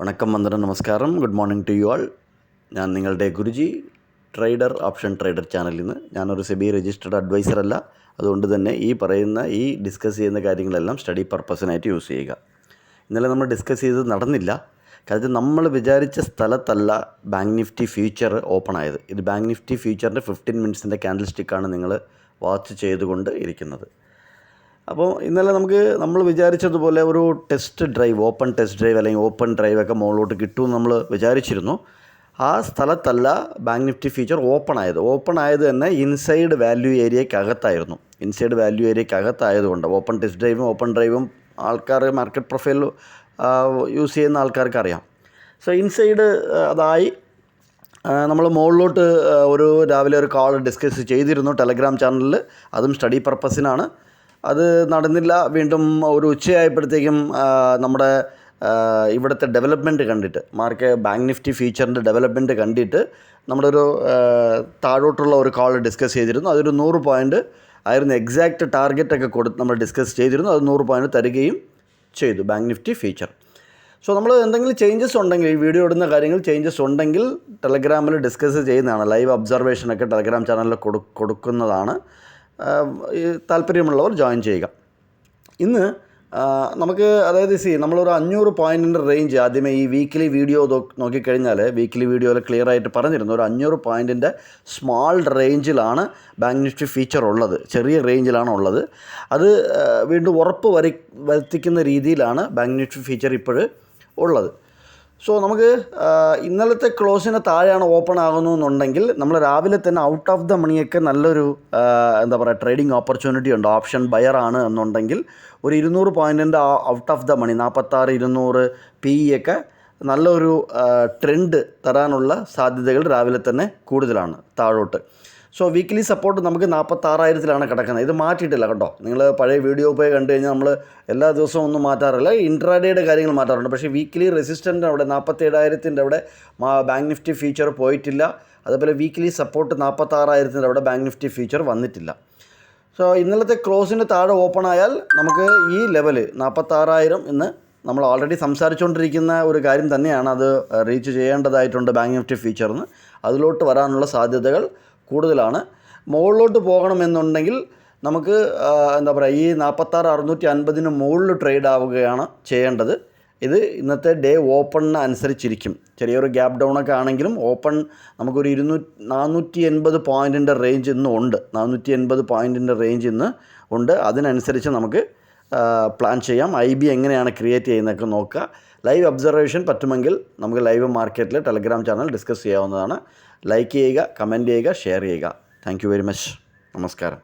വണക്കം വന്ദനം നമസ്കാരം. Good morning to you all. ഞാൻ നിങ്ങളുടെ ഗുരുജി ട്രേഡർ ഓപ്ഷൻ ട്രേഡർ ചാനലിൽ നിന്ന്. ഞാനൊരു സെബി രജിസ്റ്റേർഡ് അഡ്വൈസർ അല്ല. അതുകൊണ്ട് തന്നെ ഈ ഡിസ്കസ് ചെയ്യുന്ന കാര്യങ്ങളെല്ലാം സ്റ്റഡി പർപ്പസിനായിട്ട് യൂസ് ചെയ്യുക. ഇന്നലെ നമ്മൾ ഡിസ്കസ് ചെയ്തത് നടന്നില്ല. കാരണം നമ്മൾ വിചാരിച്ച സ്ഥലത്തല്ല ബാങ്ക് നിഫ്റ്റി ഫ്യൂച്ചർ ഓപ്പൺ ആയത്. ഇത് ബാങ്ക് നിഫ്റ്റി ഫ്യൂച്ചറിൻ്റെ 15 മിനിറ്റ്സിൻ്റെ ക്യാൻഡിൽ സ്റ്റിക്കാണ് നിങ്ങൾ വാച്ച് ചെയ്തുകൊണ്ട് ഇരിക്കുന്നത്. അപ്പോൾ ഇന്നലെ നമ്മൾ വിചാരിച്ചതുപോലെ ഒരു ഓപ്പൺ ടെസ്റ്റ് ഡ്രൈവ് അല്ലെങ്കിൽ ഓപ്പൺ ഡ്രൈവൊക്കെ മുകളിലോട്ട് കിട്ടുമെന്ന് നമ്മൾ വിചാരിച്ചിരുന്നു. ആ സ്ഥലത്തല്ല ബാങ്ക് നിഫ്റ്റി ഫ്യൂച്ചർ ഓപ്പൺ ആയത് തന്നെ ഇൻസൈഡ് വാല്യൂ ഏരിയക്കകത്തായിരുന്നു. ഇൻസൈഡ് വാല്യൂ ഏരിയക്കകത്തായതുകൊണ്ട് ഓപ്പൺ ഡ്രൈവും ആൾക്കാർ മാർക്കറ്റ് പ്രൊഫൈൽ യൂസ് ചെയ്യുന്ന ആൾക്കാർക്ക് അറിയാം. സോ ഇൻസൈഡ് അതായി നമ്മൾ മുകളിലോട്ട് രാവിലെ ഒരു കാൾ ഡിസ്കസ് ചെയ്തിരുന്നു ടെലഗ്രാം ചാനലിൽ. അതും സ്റ്റഡി പർപ്പസിനാണ്. അത് നടന്നില്ല. വീണ്ടും ഒരു ഉച്ചയായപ്പോഴത്തേക്കും നമ്മുടെ ഇവിടുത്തെ ഡെവലപ്മെൻറ്റ് കണ്ടിട്ട് ബാങ്ക് നിഫ്റ്റി ഫ്യൂച്ചറിൻ്റെ ഡെവലപ്മെൻറ്റ് കണ്ടിട്ട് നമ്മളൊരു താഴോട്ടുള്ള ഒരു കാൾ ഡിസ്കസ് ചെയ്തിരുന്നു. അതൊരു 100 പോയിൻ്റ് ആയിരുന്നു എക്സാക്റ്റ് ടാർഗറ്റൊക്കെ നമ്മൾ ഡിസ്കസ് ചെയ്തിരുന്നു. അത് 100 പോയിൻ്റ് തരികയും ചെയ്തു ബാങ്ക് നിഫ്റ്റി ഫ്യൂച്ചർ. സോ നമ്മൾ എന്തെങ്കിലും ചേഞ്ചസ് ഉണ്ടെങ്കിൽ, ഈ വീഡിയോ ഇടുന്ന കാര്യങ്ങൾ ചേഞ്ചസ് ഉണ്ടെങ്കിൽ ടെലഗ്രാമിൽ ഡിസ്കസ് ചെയ്യുന്നതാണ്. ലൈവ് ഒബ്സർവേഷനൊക്കെ ടെലഗ്രാം ചാനലിൽ കൊടുക്കുന്നതാണ്. താല്പര്യമുള്ളവർ ജോയിൻ ചെയ്യുക. ഇന്ന് നമ്മളൊരു 500 പോയിൻറ്റിൻ്റെ റേഞ്ച് ആദ്യമേ ഈ വീക്കിലി വീഡിയോ നോക്കിക്കഴിഞ്ഞാൽ വീക്കിലി വീഡിയോയിൽ ക്ലിയർ ആയിട്ട് പറഞ്ഞിരുന്നു. ഒരു 500 പോയിൻറ്റിൻ്റെ സ്മാൾ റേഞ്ചിലാണ് ബാങ്ക് നിഫ്റ്റി ഫ്യൂച്ചർ ഉള്ളത്. ചെറിയ റേഞ്ചിലാണ് ഉള്ളത്. അത് വീണ്ടും ഉറപ്പ് വരുത്തിക്കുന്ന രീതിയിലാണ് ബാങ്ക് നിഫ്റ്റി ഫ്യൂച്ചർ ഇപ്പോൾ ഉള്ളത്. സോ ഇന്നലത്തെ ക്ലോസിന് താഴെയാണ് ഓപ്പൺ ആകുന്നതെന്നുണ്ടെങ്കിൽ നമ്മൾ രാവിലെ തന്നെ ഔട്ട് ഓഫ് ദ മണിയൊക്കെ നല്ലൊരു ട്രേഡിംഗ് ഓപ്പർച്യൂണിറ്റി ഉണ്ട്. ഓപ്ഷൻ ബയർ ആണ് എന്നുണ്ടെങ്കിൽ ഒരു 200 പോയിൻറ്റിൻ്റെ out of the money 46-200 PE ഒക്കെ നല്ലൊരു ട്രെൻഡ് തരാനുള്ള സാധ്യതകൾ രാവിലെ തന്നെ കൂടുതലാണ് താഴോട്ട്. സോ വീക്കിലി സപ്പോർട്ട് നമുക്ക് 46,000-ലാണ് കിടക്കുന്നത്. ഇത് മാറ്റിയിട്ടില്ല കേട്ടോ. നിങ്ങൾ പഴയ വീഡിയോ പോയി കണ്ടു കഴിഞ്ഞാൽ നമ്മൾ എല്ലാ ദിവസവും ഒന്നും മാറ്റാറില്ല. ഇൻട്രാഡേയുടെ കാര്യങ്ങൾ മാറ്റാറുണ്ട്. പക്ഷേ വീക്കിലി റെസിസ്റ്റൻ്റ് അവിടെ 47,000-ൻ്റെ അവിടെ ബാങ്ക് നിഫ്റ്റി ഫ്യൂച്ചർ പോയിട്ടില്ല. അതുപോലെ വീക്കിലി സപ്പോർട്ട് 46,000-ൻ്റെ അവിടെ ബാങ്ക് നിഫ്റ്റി ഫ്യൂച്ചർ വന്നിട്ടില്ല. സോ ഇന്നലത്തെ ക്ലോസിന് താഴെ ഓപ്പൺ ആയാൽ നമുക്ക് ഈ ലെവല് 46,000 ഇന്ന് നമ്മൾ ഓൾറെഡി സംസാരിച്ചുകൊണ്ടിരിക്കുന്ന ഒരു കാര്യം തന്നെയാണ്. അത് റീച്ച് ചെയ്യേണ്ടതായിട്ടുണ്ട് ബാങ്ക് നിഫ്റ്റി ഫ്യൂച്ചറിന്. അതിലോട്ട് വരാനുള്ള സാധ്യതകൾ കൂടുതലാണ്. മുകളിലോട്ട് പോകണമെന്നുണ്ടെങ്കിൽ നമുക്ക് ഈ 46,650 മുകളിൽ ട്രേഡ് ആവുകയാണ് ചെയ്യേണ്ടത്. ഇത് ഇന്നത്തെ ഡേ ഓപ്പണിന് അനുസരിച്ചിരിക്കും. ചെറിയൊരു ഗ്യാപ്പ് ഡൗൺ ഒക്കെ ആണെങ്കിലും ഓപ്പൺ നമുക്കൊരു 480 പോയിൻറ്റിൻ്റെ റേഞ്ച് ഇന്ന് ഉണ്ട്. 480 പോയിൻറ്റിൻ്റെ റേഞ്ച് ഇന്ന് ഉണ്ട്. അതിനനുസരിച്ച് നമുക്ക് പ്ലാൻ ചെയ്യാം. IB എങ്ങനെയാണ് ക്രിയേറ്റ് ചെയ്യുന്നതൊക്കെ നോക്കുക. ലൈവ് ഒബ്സർവേഷൻ പറ്റുമെങ്കിൽ നമുക്ക് ലൈവ് മാർക്കറ്റിൽ ടെലഗ്രാം ചാനൽ ഡിസ്കസ് ചെയ്യാവുന്നതാണ്. ലൈക്ക് ചെയ്യുക, കമൻറ്റ് ചെയ്യുക, ഷെയർ ചെയ്യുക. Thank you very much. നമസ്കാരം.